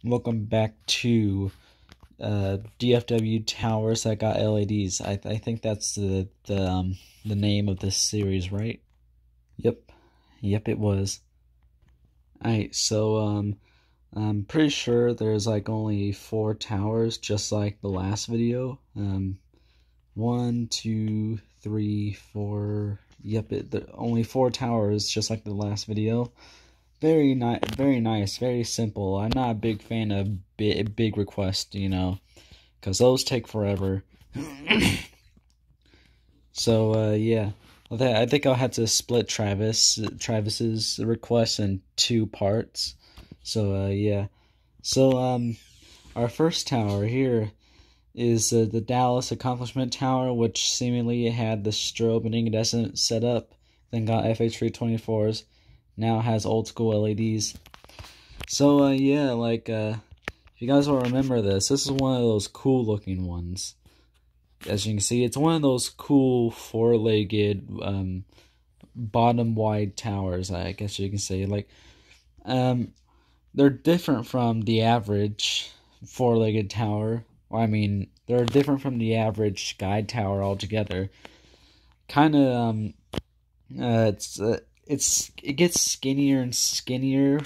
Welcome back to DFW Towers that got LEDs. I think that's the name of this series, right? Yep, it was. Alright, so I'm pretty sure there's like only 4 towers, just like the last video. 1, 2, 3, 4. Yep, only 4 towers, just like the last video. Very nice, very simple. I'm not a big fan of big requests, because those take forever. So, yeah. I think I'll have to split Travis's request in 2 parts. So, yeah. So, our first tower here is the Dallas Accomplishment Tower, which seemingly had the strobe and incandescent set up, then got FH324s. Now has old school LEDs. So, yeah, if you guys will remember this is one of those cool looking ones. As you can see, it's one of those cool 4-legged, bottom wide towers, I guess you can say. They're different from the average 4-legged tower. I mean, they're different from the average guide tower altogether. It gets skinnier and skinnier,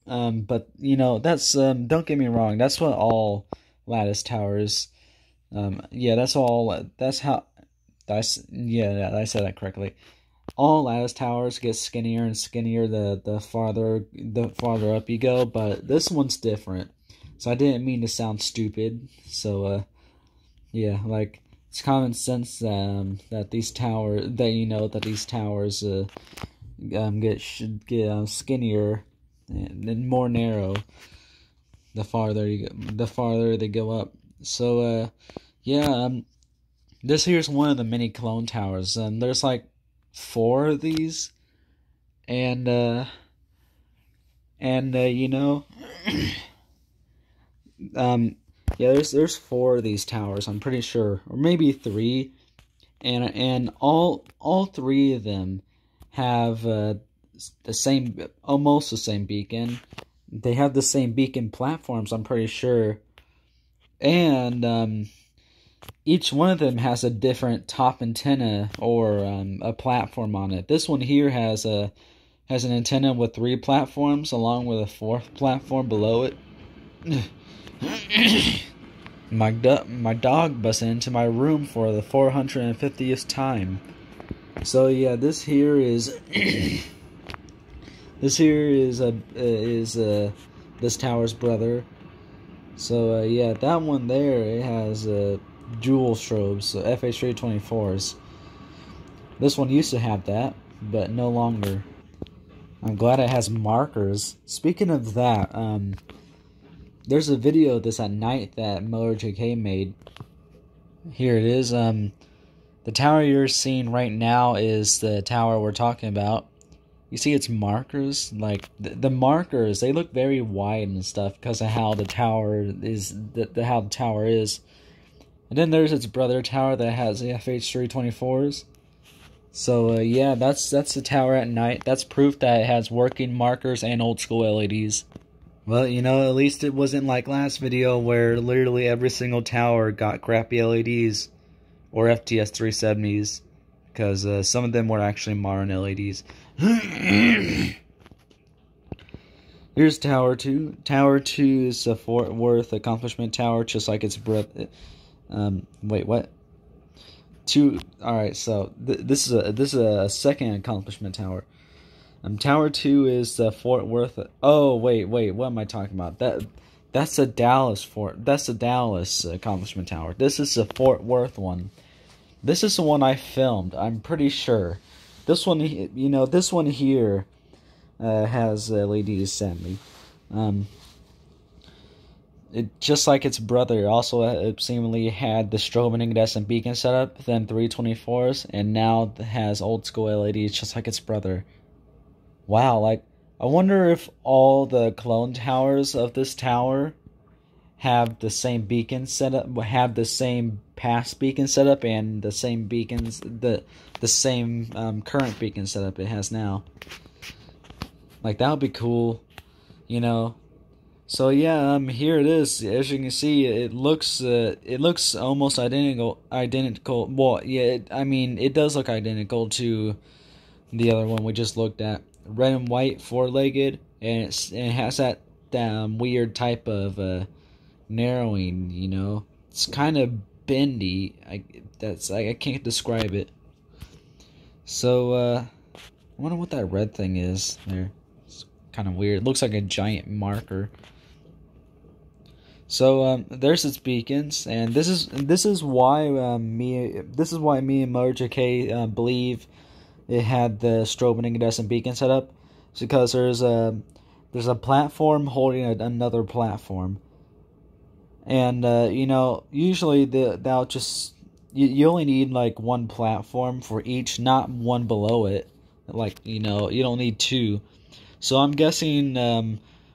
but that's don't get me wrong, that's what all lattice towers, I said that correctly. All lattice towers get skinnier and skinnier the farther up you go, but this one's different. So I didn't mean to sound stupid. So it's common sense that these towers get skinnier and more narrow the farther they go up. So this here's one of the many clone towers, and there's like 4 of these, and there's 4 of these towers, I'm pretty sure, or maybe 3, and all 3 of them have almost the same beacon. They have the same beacon platforms, I'm pretty sure, and each one of them has a different top antenna or a platform on it. This one here has an antenna with 3 platforms, along with a 4th platform below it. My dog busted into my room for the 450th time. So yeah, this here is this tower's brother. So yeah, that one there, it has dual strobes, so FH324s. This one used to have that, but no longer. I'm glad it has markers. Speaking of that, there's a video of this at night that Miller JK made. Here it is. The tower you're seeing right now is the tower we're talking about. You see its markers? Like, the markers, they look very wide and stuff because of how the tower is. How the tower is. And then there's its brother tower that has the FH324s. So, yeah, that's the tower at night. That's proof that it has working markers and old school LEDs. Well, at least it wasn't like last video where literally every single tower got crappy LEDs or FTS 370s, because some of them were actually modern LEDs. Here's Tower 2. Tower 2 is a Fort Worth Accomplishment Tower, just like its brother. Wait, what? 2. All right, so this is a second accomplishment tower. Tower 2 is the Fort Worth. Oh wait, what am I talking about? That's the Dallas accomplishment tower. This is the Fort Worth one. This is the one I filmed, I'm pretty sure. This one, this one here has LEDs, sadly. It just like its brother, also seemingly had the strobe and incandescent beacon setup, then 324s, and now has old school LEDs, just like its brother. Wow, I wonder if all the clone towers of this tower have the same beacon setup, have the same past beacon setup, and the same beacons, the same current beacon setup it has now. Like, that would be cool, So yeah, here it is. As you can see, it looks almost identical. Well, yeah, I mean, it does look identical to the other one we just looked at. Red and white, four-legged, and it has that weird type of narrowing. You know, it's kind of bendy. I can't describe it. So I wonder what that red thing is there. It's kind of weird. It looks like a giant marker. So there's its beacons, and this is why me and Motor K believe it had the strobe and incandescent beacon set up. It's because there's a platform holding another platform, and you know, usually they'll just you only need like one platform for each, not one below it. Like, you know, you don't need two. So I'm guessing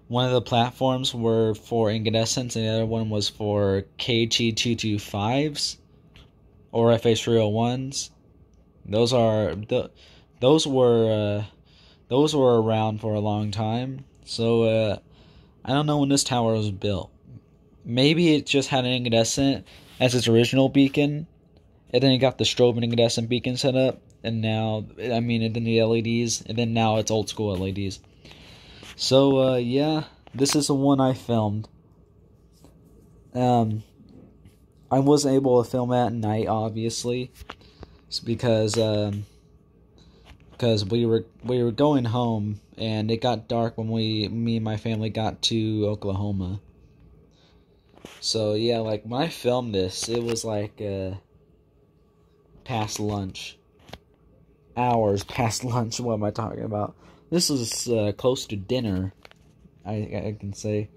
one of the platforms were for incandescents and the other one was for KT225s or FH301s. Those were around for a long time. So I don't know when this tower was built. Maybe it just had an incandescent as its original beacon, and then it got the strobe and incandescent beacon set up, and now, I mean, and then the LEDs, and then now it's old school LEDs. So, yeah, this is the one I filmed. I wasn't able to film at night, obviously, because we were going home, and it got dark when me and my family got to Oklahoma. So, yeah, like, when I filmed this, it was like, past lunch. Hours past lunch, what am I talking about? This is close to dinner, I can say.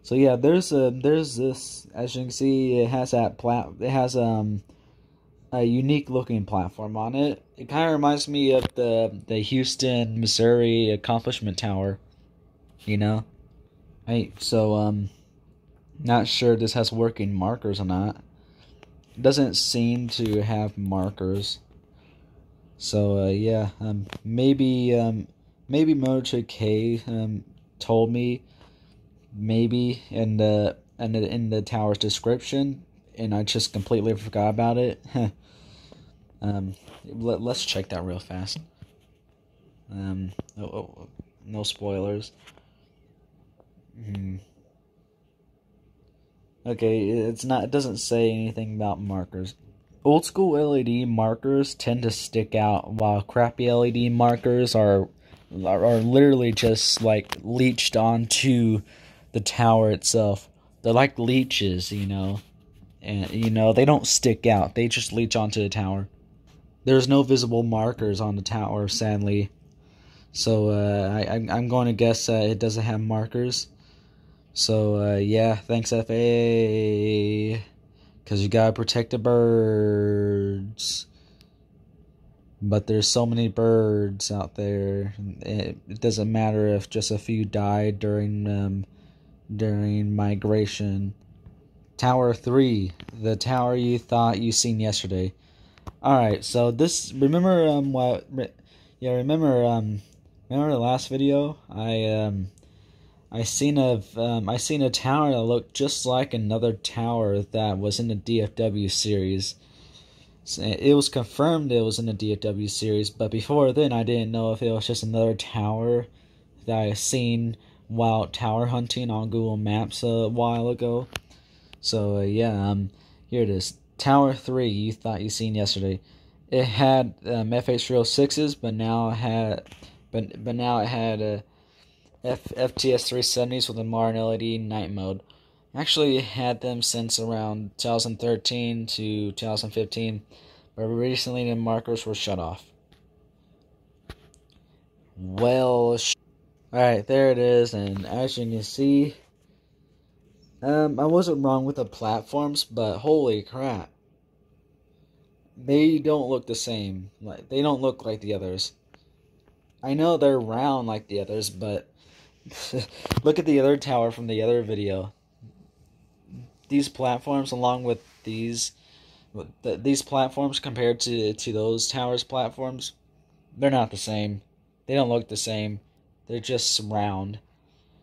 So yeah, there's this. As you can see, it has a unique looking platform on it. It kind of reminds me of the Houston, Missouri Accomplishment Tower. You know, not sure this has working markers or not. It doesn't seem to have markers. So yeah, maybe Motor K told me, maybe in the tower's description, and I just completely forgot about it. Let's check that real fast. No spoilers. Okay, it doesn't say anything about markers. Old school LED markers tend to stick out, while crappy LED markers are literally just like leached onto the tower itself. They're like leeches, you know, and you know, they don't stick out. They just leach onto the tower. There's no visible markers on the tower, sadly. So I'm going to guess it doesn't have markers. So yeah, thanks FAA. Because you gotta protect the birds. But there's so many birds out there. It doesn't matter if just a few died during migration. Tower 3. The tower you thought you seen yesterday. Alright, so this... Remember remember the last video? I seen a tower that looked just like another tower that was in the DFW series. It was confirmed it was in the DFW series, but before then I didn't know if it was just another tower that I seen while tower hunting on Google Maps a while ago. So yeah, here it is. Tower 3 you thought you seen yesterday. It had FH306s, but now it had FTS 370s with a modern LED night mode. Actually had them since around 2013 to 2015, but recently the markers were shut off. Well, alright, there it is, and as you can see, I wasn't wrong with the platforms, but holy crap. They don't look the same. Like, they don't look like the others. I know they're round like the others, but look at the other tower from the other video. These platforms, along with these platforms compared to those towers' platforms, they're not the same. They don't look the same. They're just round.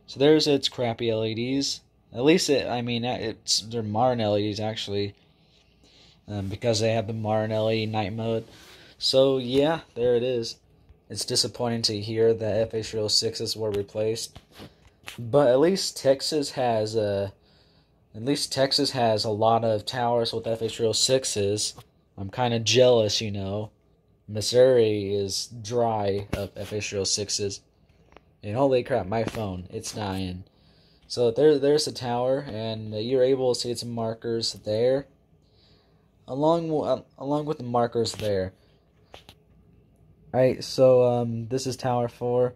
So there's its crappy LEDs. At least they're modern LEDs actually, because they have the modern LED night mode. So yeah, there it is. It's disappointing to hear that FH306s were replaced, but at least Texas has a lot of towers with FH306s. I'm kind of jealous, you know. Missouri is dry of FH306s. And holy crap, my phone, it's dying. So there's the tower, and you're able to see some markers there, along with the markers there. Alright, so this is Tower 4.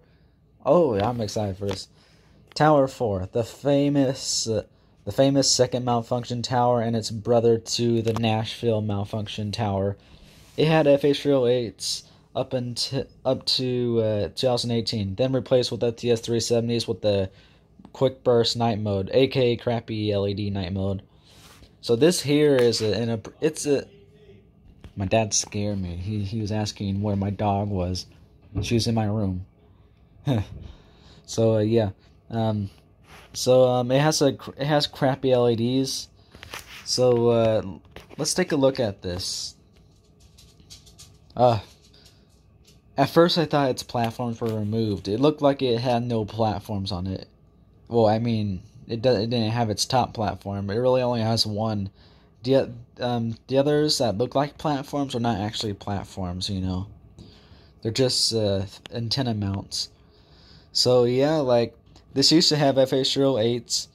Oh, I'm excited for this. Tower 4, the famous second malfunction tower, and its brother to the Nashville malfunction tower. It had FH308s up to 2018, then replaced with FTS 370s with the quick burst night mode, aka crappy LED night mode. So this here is my dad scared me. He was asking where my dog was. She was in my room. So yeah, it has crappy LEDs. So let's take a look at this. At first I thought its platforms were removed. It looked like it had no platforms on it. Well, I mean, it didn't have its top platform. It really only has one. The others that look like platforms are not actually platforms, you know. They're just antenna mounts. So yeah, like, this used to have FH308s,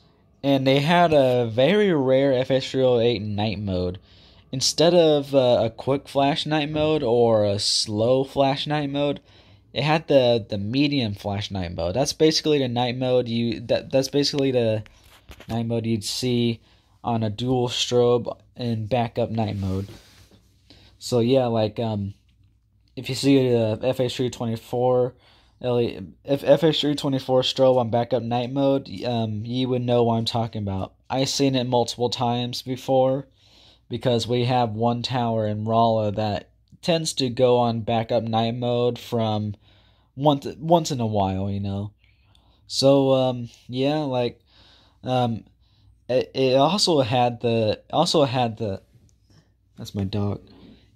and they had a very rare FH308 night mode. Instead of a quick flash night mode or a slow flash night mode, it had the medium flash night mode. That's basically the night mode that's basically the night mode you'd see on a dual strobe in backup night mode. So yeah, like if you see a FH324 FH324 strobe on backup night mode, you would know what I'm talking about. I've seen it multiple times before, because we have one tower in Rolla that tends to go on backup night mode from once in a while, you know. So yeah, like it also had the that's my dog.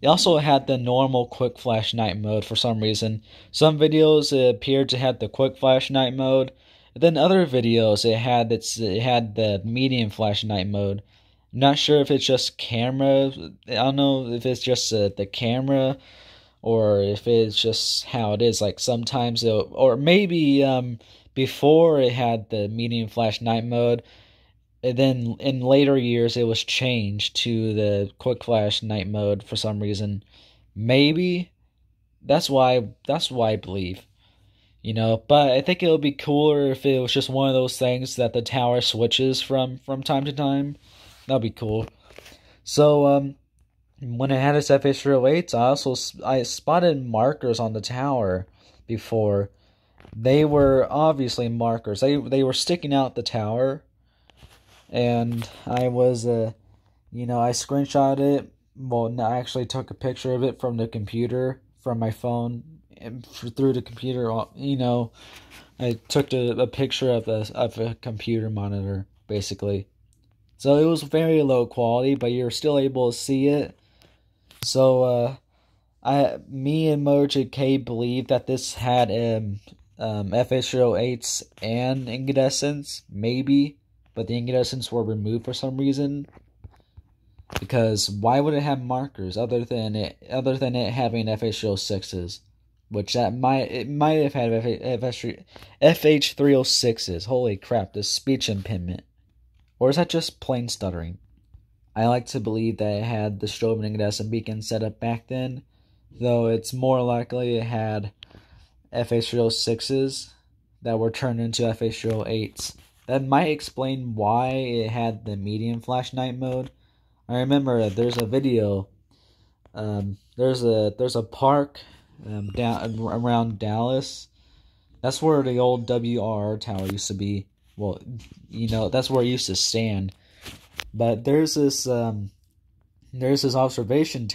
It also had the normal quick flash night mode for some reason. Some videos it appeared to have the quick flash night mode. Then other videos it had the medium flash night mode. Not sure if it's just camera. I don't know if it's just the camera, or if it's just how it is. Like sometimes or maybe before it had the medium flash night mode, and then in later years it was changed to the quick flash night mode for some reason. Maybe that's why I believe. You know, but I think it would be cooler if it was just one of those things that the tower switches from time to time. That'd be cool. So, when it had its FH308s, I spotted markers on the tower before. They were obviously markers. They were sticking out the tower, and I was, I screenshotted it. Well, no, I actually took a picture of it from the computer, from my phone, and through the computer. You know, I took a picture of a computer monitor, basically. So it was very low quality, but you're still able to see it. So me and Mojo K believe that this had FH308s and incandescents, maybe, but the incandescents were removed for some reason. Because why would it have markers other than it having FH306s, which it might have had FH306s. Holy crap! This speech impediment. Or is that just plain stuttering? I like to believe that it had the strobe and incandescent beacon set up back then, though it's more likely it had FH306s that were turned into FH308s. That might explain why it had the medium flash night mode. I remember there's a video. There's a park down around Dallas. That's where the old WR tower used to be. Well, you know, that's where it used to stand. But there's this observation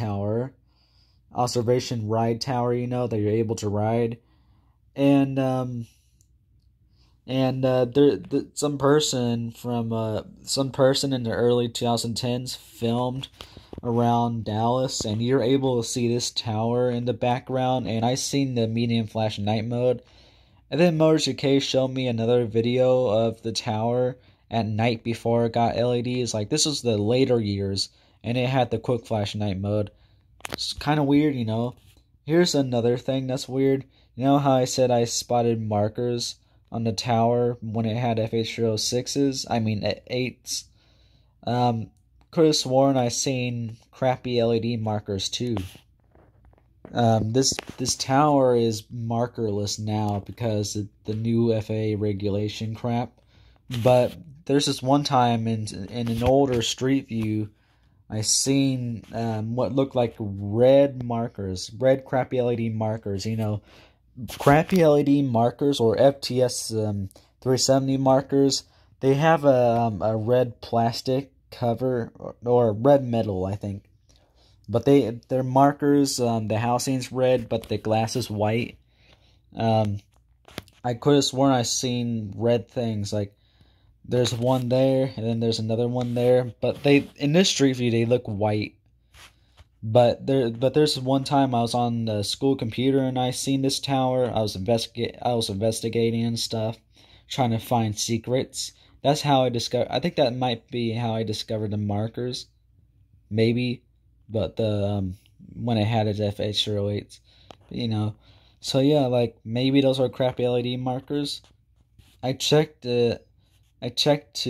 ride tower, you know, that you're able to ride. And And some person in the early 2010s filmed around Dallas, and you're able to see this tower in the background. And I seen the medium flash night mode, and then MotorsUK showed me another video of the tower at night before it got LEDs. Like, this was the later years, and it had the quick flash night mode. It's kind of weird, you know. Here's another thing that's weird. You know how I said I spotted markers on the tower when it had FH06s? I mean 8s. Could have sworn I seen crappy LED markers too. This tower is markerless now because of the new FAA regulation crap. But there's this one time in an older street view, I seen what looked like red markers, red crappy LED markers. You know, crappy LED markers or FTS 370 markers. They have a red plastic cover or red metal, I think. But they're markers. The housing's red, but the glass is white. I could have sworn I seen red things. Like, there's one there, and then there's another one there. But they, in this street view, they look white. But there's one time I was on the school computer and I seen this tower. I was investigating and stuff, trying to find secrets. That's how I discovered. I think that might be how I discovered the markers, maybe. But the when it had its FH08s, you know. So yeah, like maybe those are crappy LED markers. I checked to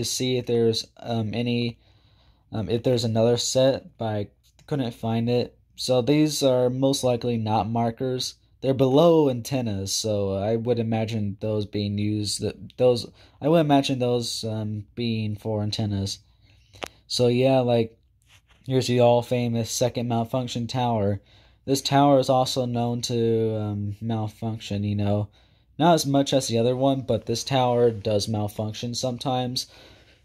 see if there's if there's another set, but I couldn't find it. So these are most likely not markers. They're below antennas, so I would imagine those being used. I would imagine those being for antennas. So yeah, like, here's the all famous second malfunction tower. This tower is also known to malfunction, you know. Not as much as the other one, but this tower does malfunction sometimes.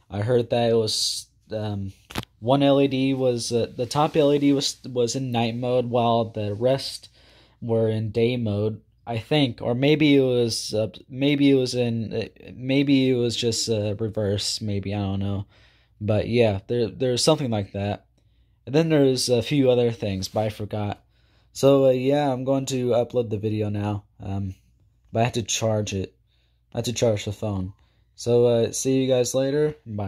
I heard that it was one LED was the top LED was in night mode while the rest were in day mode, I think. Or maybe it was just reverse, maybe, I don't know. But yeah, there's something like that. And then there's a few other things, but I forgot. So yeah, I'm going to upload the video now. But I have to charge it. I have to charge the phone. So see you guys later. Bye.